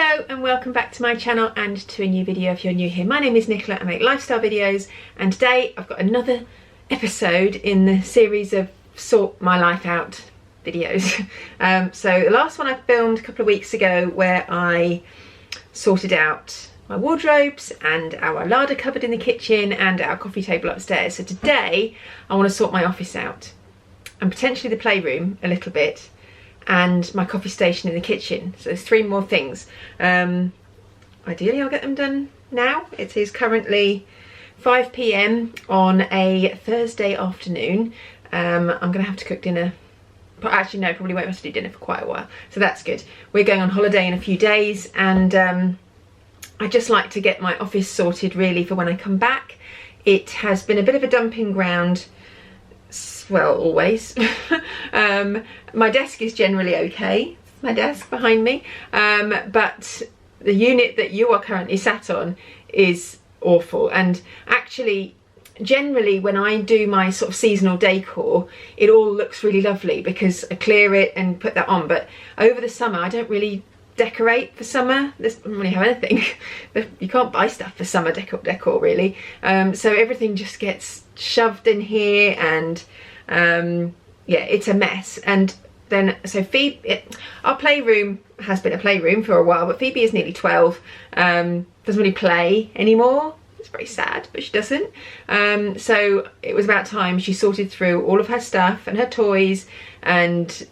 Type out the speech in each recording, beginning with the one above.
Hello and welcome back to my channel and to a new video if you're new here. My name is Nicola, I make lifestyle videos, and today I've got another episode in the series of sort my life out videos. So the last one I filmed a couple of weeks ago where I sorted out my wardrobes and our larder cupboard in the kitchen and our coffee table upstairs. So today I want to sort my office out and potentially the playroom a little bit, and my coffee station in the kitchen. So there's 3 more things. Ideally I'll get them done now. It is currently 5 PM on a Thursday afternoon. I'm gonna have to cook dinner, but actually no, probably won't have to do dinner for quite a while, so that's good. We're going on holiday in a few days, and I just like to get my office sorted really for when I come back. It has been a bit of a dumping ground, well, always. My desk is generally okay, my desk behind me, but the unit that you are currently sat on is awful. And actually, generally when I do my sort of seasonal decor, it all looks really lovely because I clear it and put that on, but over the summer I don't really decorate for summer. I don't really have anything. You can't buy stuff for summer decor really, so everything just gets shoved in here, and yeah, it's a mess. And then so Phoebe, our playroom has been a playroom for a while, but Phoebe is nearly 12, doesn't really play anymore. It's very sad, but she doesn't. So it was about time she sorted through all of her stuff and her toys and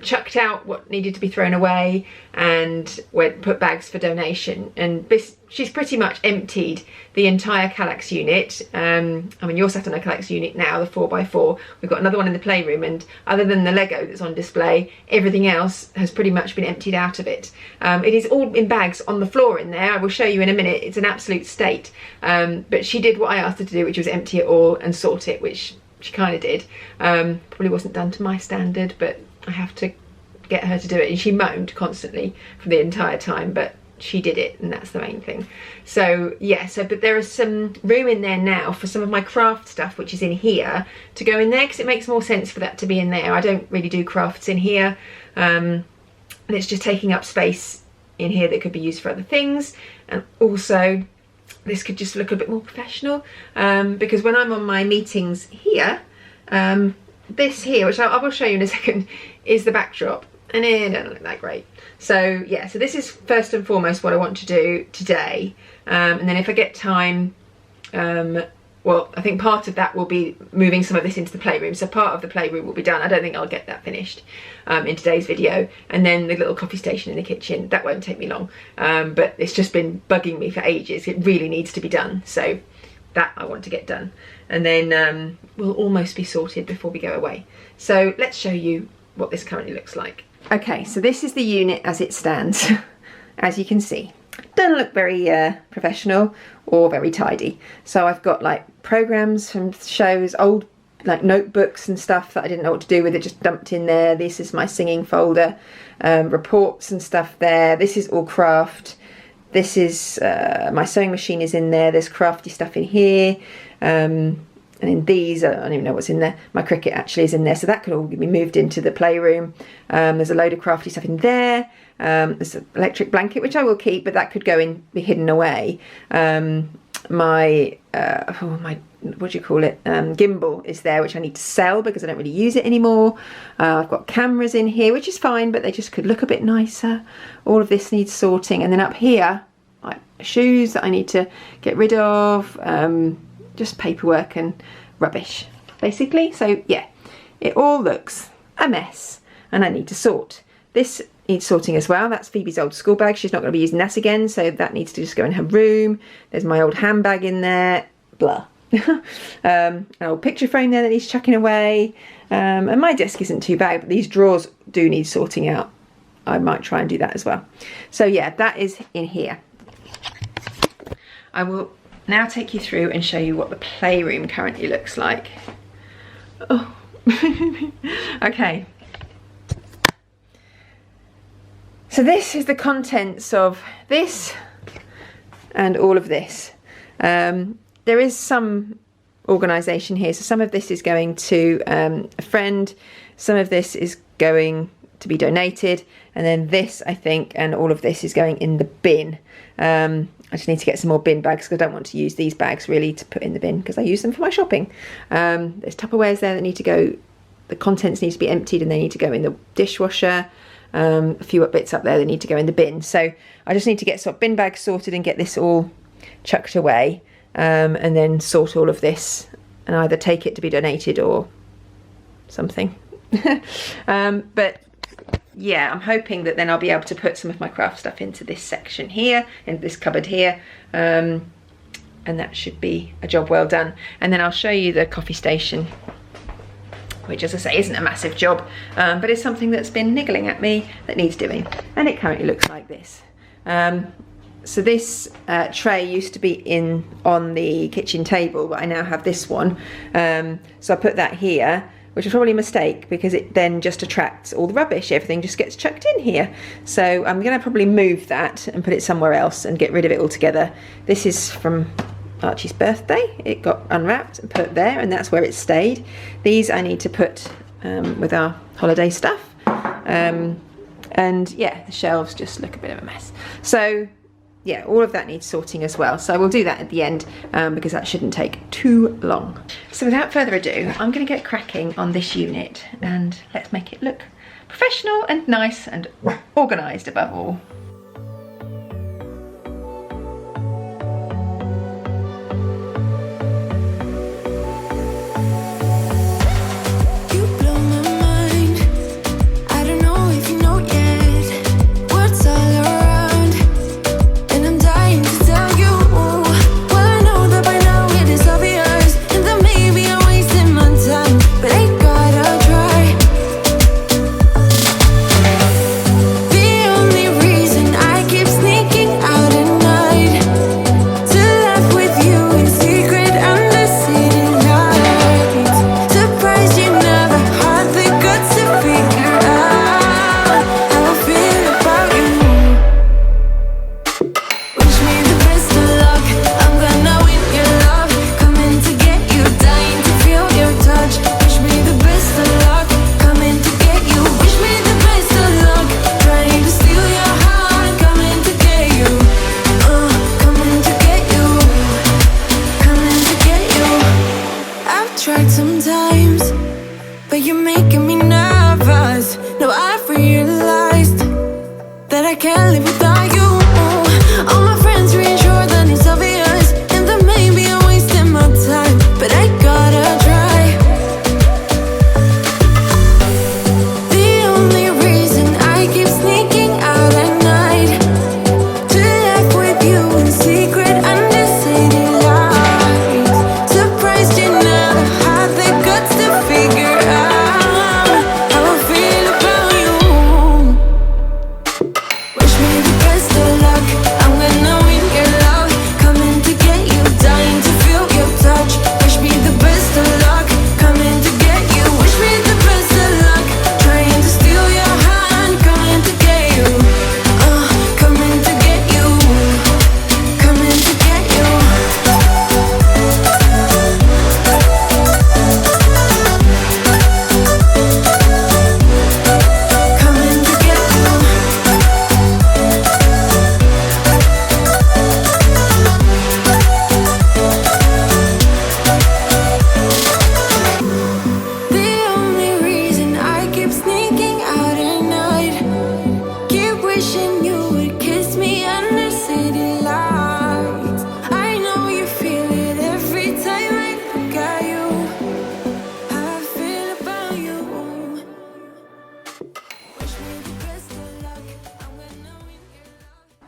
chucked out what needed to be thrown away and put bags for donation. And she's pretty much emptied the entire Clarke unit. I mean, you're sat on a Clarke unit now, the 4x4. We've got another one in the playroom, and other than the Lego that's on display, everything else has pretty much been emptied out of it. It is all in bags on the floor in there. I will show you in a minute. It's an absolute state. But she did what I asked her to do, which was empty it all and sort it, which she kind of did. Probably wasn't done to my standard, but I have to get her to do it, and she moaned constantly for the entire time, but she did it, and that's the main thing. So yeah, but there is some room in there now for some of my craft stuff, which is in here, to go in there, because it makes more sense for that to be in there. I don't really do crafts in here, and it's just taking up space in here that could be used for other things. And also this could just look a bit more professional, because when I'm on my meetings here, this here, which I will show you in a second, is the backdrop, and it doesn't look that great. So yeah, so this is first and foremost what I want to do today, and then if I get time, well, I think part of that will be moving some of this into the playroom, so part of the playroom will be done. I don't think I'll get that finished in today's video. And then the little coffee station in the kitchen, that won't take me long, but it's just been bugging me for ages. It really needs to be done, so that I want to get done, and then we'll almost be sorted before we go away. So let's show you what this currently looks like. Okay, so this is the unit as it stands. As you can see, doesn't look very professional or very tidy. So I've got like programs from shows, old like notebooks and stuff that I didn't know what to do with, it just dumped in there. This is my singing folder, reports and stuff there. This is all craft. This is my sewing machine is in there. There's crafty stuff in here, and in these, I don't even know what's in there. My Cricut actually is in there, so that could all be moved into the playroom. There's a load of crafty stuff in there. There's an electric blanket, which I will keep, but that could go in, be hidden away. My what do you call it? Gimbal is there, which I need to sell because I don't really use it anymore. I've got cameras in here, which is fine, but they just could look a bit nicer. All of this needs sorting, and then up here, like shoes that I need to get rid of. Just paperwork and rubbish, basically. So yeah, it all looks a mess, and I need to sort. This needs sorting as well. That's Phoebe's old school bag. She's not going to be using that again, so that needs to just go in her room. There's my old handbag in there. Blah. An old picture frame there that needs chucking away. And my desk isn't too bad, but these drawers do need sorting out. I might try and do that as well. So yeah, that is in here. I will now take you through and show you what the playroom currently looks like. Oh, okay. So this is the contents of this and all of this. There is some organisation here, so some of this is going to a friend, some of this is going to be donated, and then this, I think, and all of this is going in the bin. I just need to get some more bin bags because I don't want to use these bags really to put in the bin because I use them for my shopping. There's Tupperwares there that need to go, the contents need to be emptied and they need to go in the dishwasher. A few bits up there that need to go in the bin. So I just need to get sort of bin bags sorted and get this all chucked away, and then sort all of this and either take it to be donated or something. But yeah, I'm hoping that then I'll be able to put some of my craft stuff into this section here, in this cupboard here, and that should be a job well done. And then I'll show you the coffee station, which, as I say, isn't a massive job, but it's something that's been niggling at me that needs doing, and it currently looks like this. So this tray used to be on the kitchen table, but I now have this one, so I put that here, which was probably a mistake because it then just attracts all the rubbish. Everything just gets chucked in here. So I'm going to probably move that and put it somewhere else and get rid of it altogether. This is from Archie's birthday. It got unwrapped and put there, and that's where it stayed. These I need to put with our holiday stuff, and yeah, the shelves just look a bit of a mess. So yeah, all of that needs sorting as well. So we'll do that at the end because that shouldn't take too long. So without further ado, I'm going to get cracking on this unit and let's make it look professional and nice and organised above all.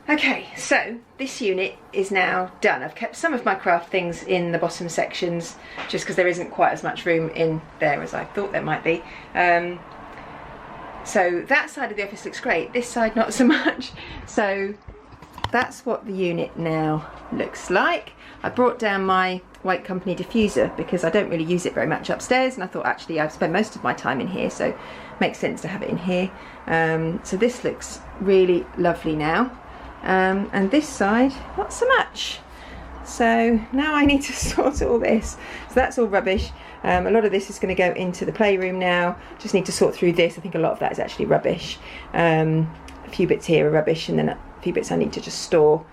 Okay, so this unit is now done. I've kept some of my craft things in the bottom sections just because there isn't quite as much room in there as I thought there might be. So that side of the office looks great, this side not so much. So that's what the unit now looks like. I brought down my White Company diffuser because I don't really use it very much upstairs, and I thought actually I've spent most of my time in here, so it makes sense to have it in here. So this looks really lovely now. And this side, not so much. So now I need to sort all this. So that's all rubbish. A lot of this is going to go into the playroom now. Just need to sort through this. I think a lot of that is actually rubbish. A few bits here are rubbish, and then a few bits I need to just store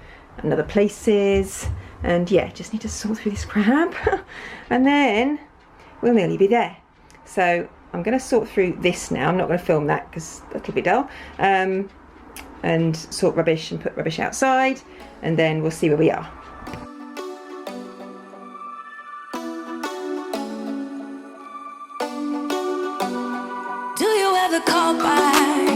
in other places. And yeah, just need to sort through this crap. And then we'll nearly be there. So I'm going to sort through this now. I'm not going to film that because that'll be dull. And sort rubbish and put rubbish outside, and then we'll see where we are. Do you ever call back?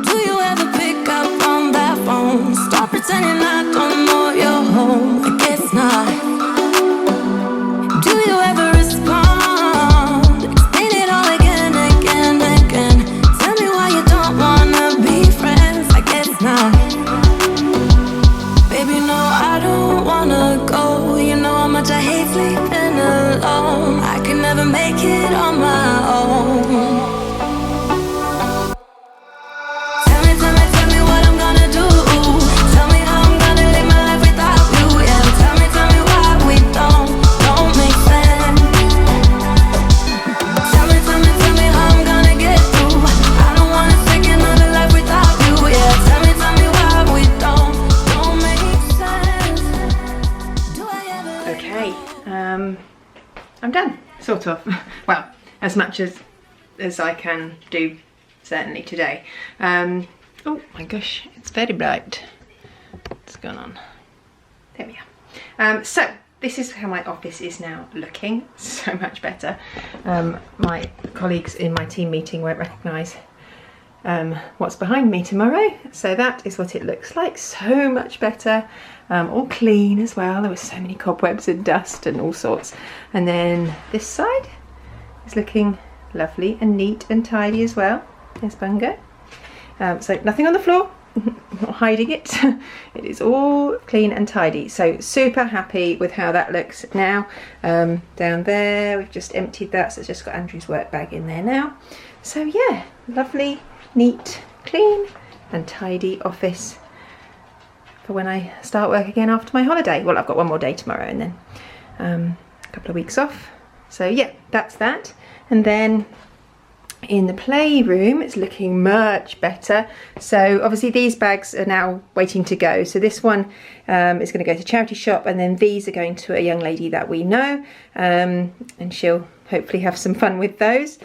Do you ever pick up on that phone? Stop pretending I don't know you're home. I guess not. Do you ever respond? Explain it all again, again, again. Tell me why you don't wanna be friends. I guess not. Baby, no, I don't wanna go. You know how much I hate sleeping alone. I can never make it on my own. I'm done, sort of. Well, as much as I can do, certainly today. Oh my gosh, it's very bright. What's going on? There we are. So this is how my office is now looking. So much better. My colleagues in my team meeting won't recognise what's behind me tomorrow. So that is what it looks like. So much better. All clean as well. There were so many cobwebs and dust and all sorts. And then this side is looking lovely and neat and tidy as well. There's Bungo. So nothing on the floor. I'm not hiding it. It is all clean and tidy. So super happy with how that looks now. Down there we've just emptied that, so it's just got Andrew's work bag in there now. So yeah, lovely, neat, clean and tidy office for when I start work again after my holiday. Well, I've got one more day tomorrow and then a couple of weeks off. So yeah, that's that. And then in the playroom it's looking much better. So obviously these bags are now waiting to go. So this one is going to go to charity shop, and then these are going to a young lady that we know, and she'll hopefully have some fun with those.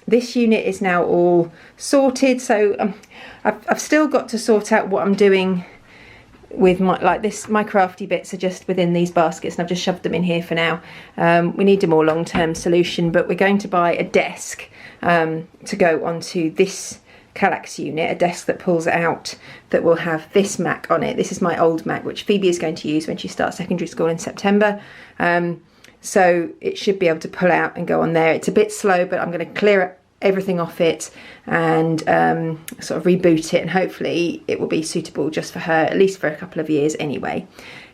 This unit is now all sorted, so I've still got to sort out what I'm doing with my crafty bits are just within these baskets, and I've just shoved them in here for now. We need a more long-term solution, but we're going to buy a desk to go onto this Clarke's unit, a desk that pulls out that will have this Mac on it. This is my old Mac, which Phoebe is going to use when she starts secondary school in September. So it should be able to pull out and go on there. It's a bit slow, but I'm going to clear everything off it and sort of reboot it, and hopefully it will be suitable just for her, at least for a couple of years anyway.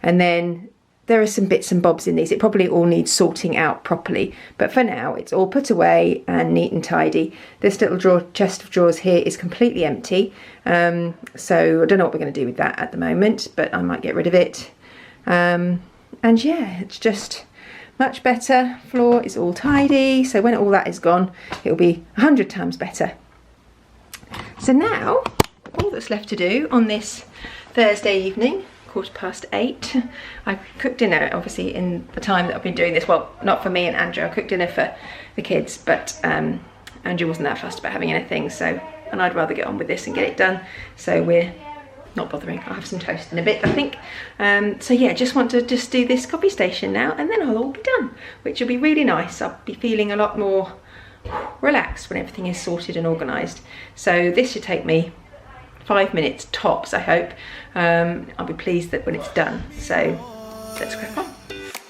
And then there are some bits and bobs in these. It probably all needs sorting out properly, but for now it's all put away and neat and tidy. This little chest of drawers here is completely empty, so I don't know what we're going to do with that at the moment, but I might get rid of it. And yeah, it's just much better. Floor is all tidy, so when all that is gone it'll be 100 times better. So now all that's left to do on this Thursday evening, 8:15, I cooked dinner obviously in the time that I've been doing this. Well, not for me and Andrew, I cooked dinner for the kids, but Andrew wasn't that fussed about having anything, so, and I'd rather get on with this and get it done, so we're not bothering. I'll have some toast in a bit, I think. So yeah, just want to just do this copy station now, and then I'll all be done, which will be really nice. I'll be feeling a lot more relaxed when everything is sorted and organised. So this should take me 5 minutes tops, I hope. I'll be pleased that when it's done. So let's crack on.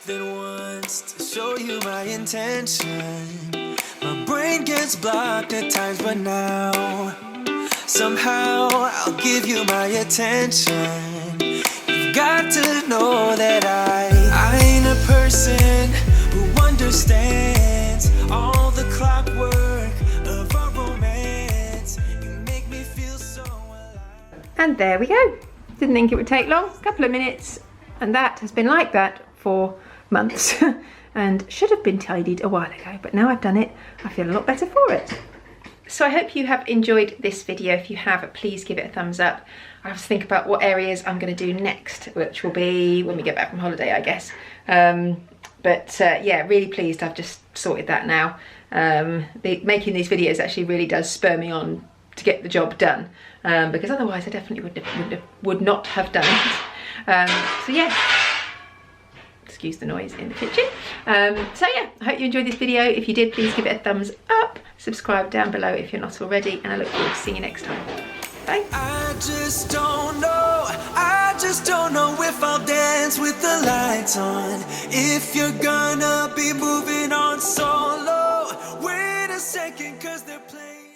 Then once to show you my intention, my brain gets blocked at times, but now somehow I'll give you my attention. You've got to know that I ain't a person who understands all the clockwork of our romance. You make me feel so alive. And there we go. Didn't think it would take long, a couple of minutes, and that has been like that for months and should have been tidied a while ago, but now I've done it, I feel a lot better for it. So I hope you have enjoyed this video. If you have, please give it a thumbs up. I have to think about what areas I'm going to do next, which will be when we get back from holiday, I guess. Yeah, really pleased I've just sorted that now. Making these videos actually really does spur me on to get the job done, because otherwise I definitely would not have done it. So yeah, excuse the noise in the kitchen. So yeah, I hope you enjoyed this video. If you did, please give it a thumbs up, subscribe down below if you're not already, and I look forward to seeing you next time. Bye. I just don't know if I'll dance with the lights on. If you're gonna be moving on solo, wait a second, 'cause they're playing.